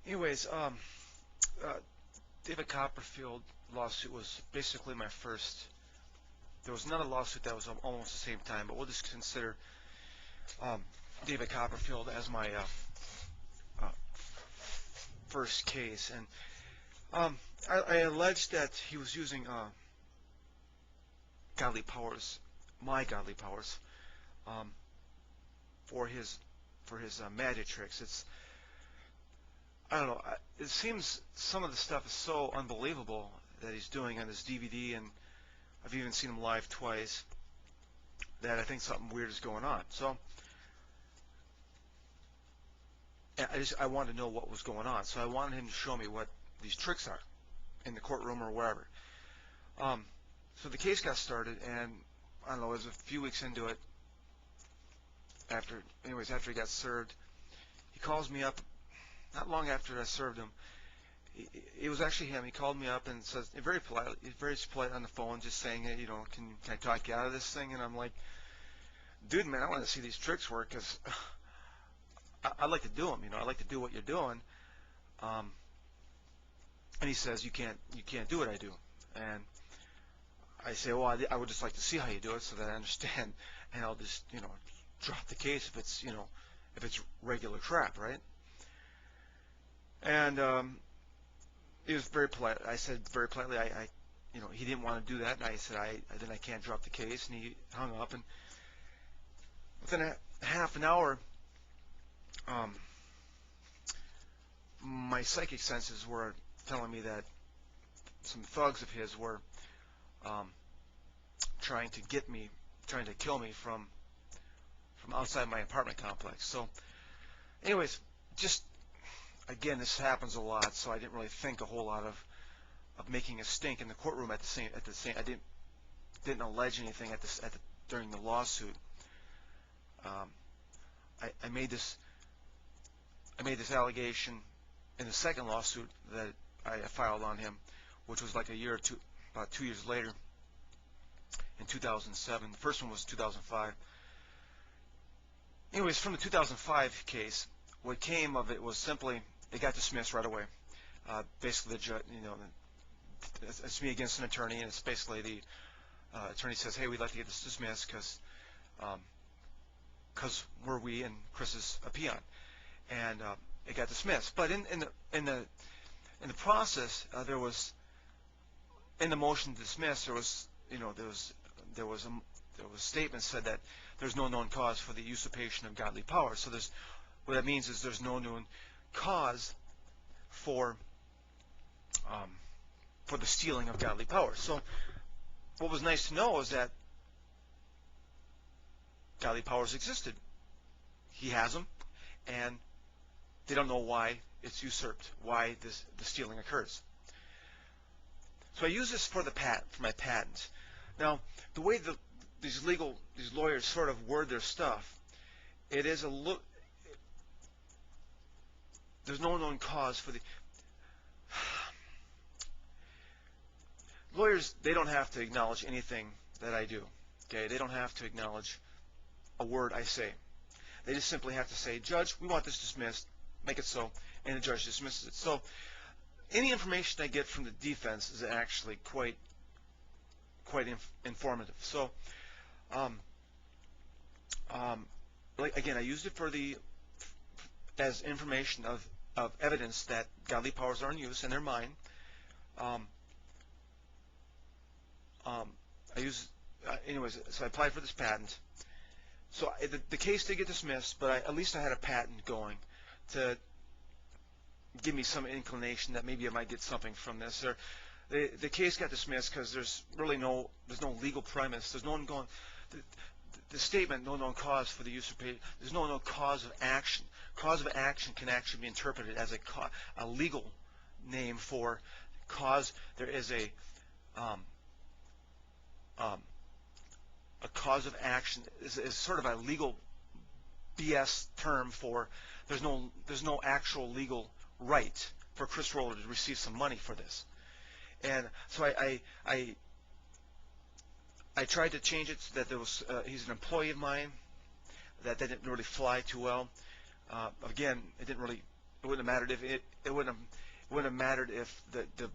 Anyways, uh, David Copperfield lawsuit was basically my first. There was another lawsuit that was almost the same time, but we'll just consider um, David Copperfield as my uh, first case. And I alleged that he was using godly powers, my godly powers, um, for his magic tricks. I don't know. It seems some of the stuff is so unbelievable that he's doing on this DVD, and I've even seen him live twice, that I think something weird is going on. So I wanted to know what was going on. So I wanted him to show me what these tricks are in the courtroom or wherever. So the case got started, and I don't know, it was a few weeks into it. After he got served, he calls me up. Not long after I served him, it was actually him. He called me up and says, very politely, very polite on the phone, just saying, hey, can I talk you out of this thing? And I'm like, dude, man, I want to see these tricks work because I like to do them. I like to do what you're doing. Um, and he says, you can't do what I do. And I say, well, I would just like to see how you do it so that I understand, and I'll just, drop the case if it's regular crap, right? And he was very polite. I said very politely, he didn't want to do that, and I said, then I can't drop the case, and he hung up. And within a half an hour, my psychic senses were telling me that some thugs of his were trying to kill me from outside my apartment complex. So, anyways, just again, this happens a lot, so I didn't really think a whole lot of making a stink in the courtroom at the same. I didn't allege anything during the lawsuit. I made this allegation in the second lawsuit that I filed on him, which was like a year or two, about 2 years later, in 2007. The first one was 2005. Anyways, from the 2005 case, what came of it was simply it got dismissed right away. Basically, the judge, it's me against an attorney, and it's basically the attorney says, "Hey, we'd like to get this dismissed because we're we and Chris is a peon," and it got dismissed. But in the process, there was in the motion to dismiss, there was statements said that there's no known cause for the usurpation of godly power. So what that means is there's no known cause for the stealing of godly power. So what was nice to know is that godly powers existed. He has them, and they don't know why it's usurped, why the stealing occurs. So I use this for my patent. Now, the way these lawyers sort of word their stuff, it is there's no known cause for the lawyers. They don't have to acknowledge anything that I do. Okay, they don't have to acknowledge a word I say. They just simply have to say, "Judge, we want this dismissed. Make it so," and the judge dismisses it. So any information I get from the defense is actually quite informative. So, again, I used it as information of evidence that godly powers are in use and they're mine. Anyways, so I applied for this patent. So the case did get dismissed, but at least I had a patent going to give me some inclination that maybe I might get something from this. Or the case got dismissed because there's no legal premise. There's no one going. The statement, no known cause for the usurpation. There's no known cause of action. Cause of action can actually be interpreted as a legal name for cause. There is a cause of action is sort of a legal BS term for there's no actual legal right for Chris Roller to receive some money for this. And so I tried to change it so that he's an employee of mine. That didn't really fly too well. Again, it didn't really It wouldn't have mattered if it wouldn't have mattered if the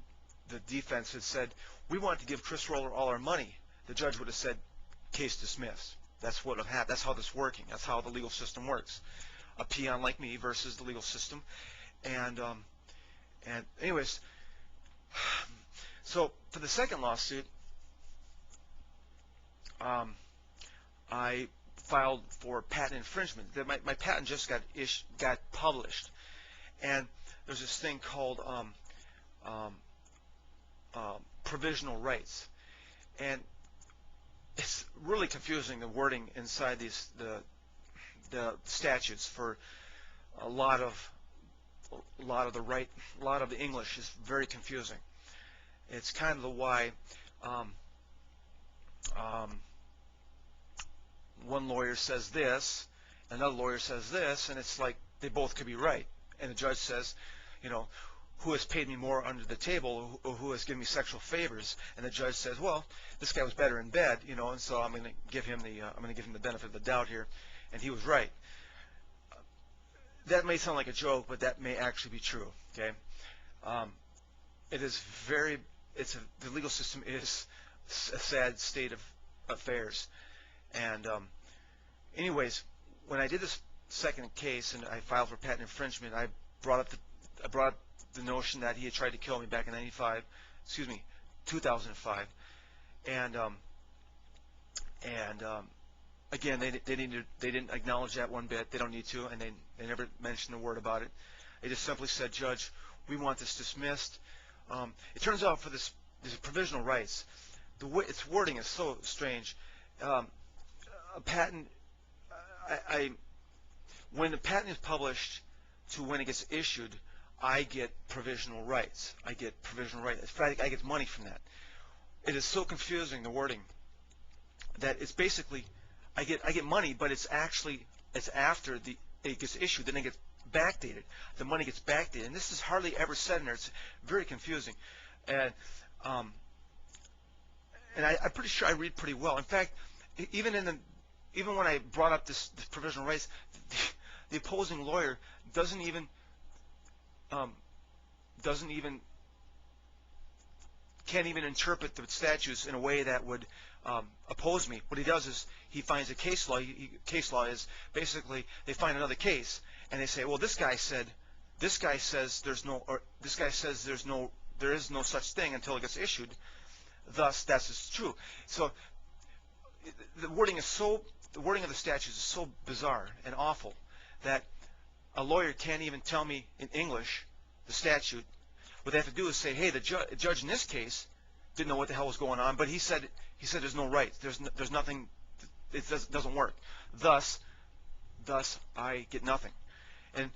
defense had said, we want to give Chris Roller all our money. The judge would have said, case dismissed. That's what would have happened. That's how this is working. That's how the legal system works. A peon like me versus the legal system. And anyways, so for the second lawsuit, I filed for patent infringement. My patent just got published, and there's this thing called provisional rights, and it's really confusing, the wording inside the statutes. For a lot of the English is very confusing. It's kind of the why one lawyer says this, another lawyer says this, and it's like they both could be right. And the judge says, you know, who has paid me more under the table, or who has given me sexual favors? And the judge says, well, this guy was better in bed, you know, and so I'm going to give him the benefit of the doubt here, and he was right. That may sound like a joke, but that may actually be true. Okay, the legal system is a sad state of affairs. And anyways, when I did this second case and I filed for patent infringement, I brought up the notion that he had tried to kill me back in 2005, and again, they didn't acknowledge that one bit. They don't need to, and they never mentioned a word about it. They just simply said, Judge, we want this dismissed. It turns out for these provisional rights, its wording is so strange. A patent, when the patent is published to when it gets issued, I get provisional rights. I get provisional rights. In fact, I get money from that. It is so confusing, the wording, that it's basically I get money, but it's after it gets issued, then it gets backdated. The money gets backdated, and this is hardly ever said in there. It's very confusing, and I'm pretty sure I read pretty well. In fact, even when I brought up this provisional rights, the opposing lawyer can't even interpret the statutes in a way that would oppose me. What he does is he finds a case law. Case law is basically they find another case and they say, well, this guy says there is no such thing until it gets issued. Thus, that's true. So the wording of the statutes is so bizarre and awful that a lawyer can't even tell me in English the statute. What they have to do is say, hey, the judge in this case didn't know what the hell was going on, but he said there's no right. There's nothing. It doesn't work. Thus, I get nothing. And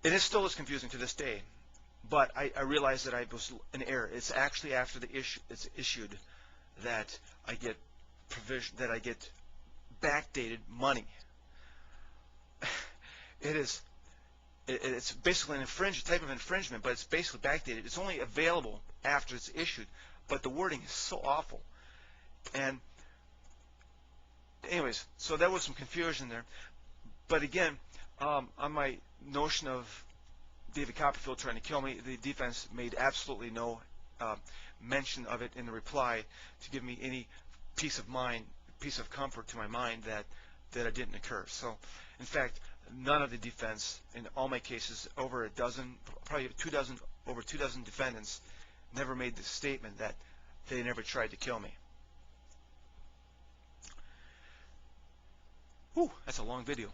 it still is confusing to this day. But I realized that I was in error. It's actually after it's issued that I get backdated money. It's basically an type of infringement, but it's basically backdated. It's only available after it's issued, but the wording is so awful. And anyways, so there was some confusion there. But again, on my notion of David Copperfield trying to kill me, the defense made absolutely no mention of it in the reply to give me any peace of comfort to my mind that it didn't occur. So, in fact, none of the defense in all my cases, over a dozen, probably over 2 dozen defendants, never made the statement that they never tried to kill me. Whew, that's a long video.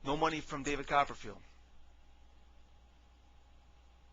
No money from David Copperfield.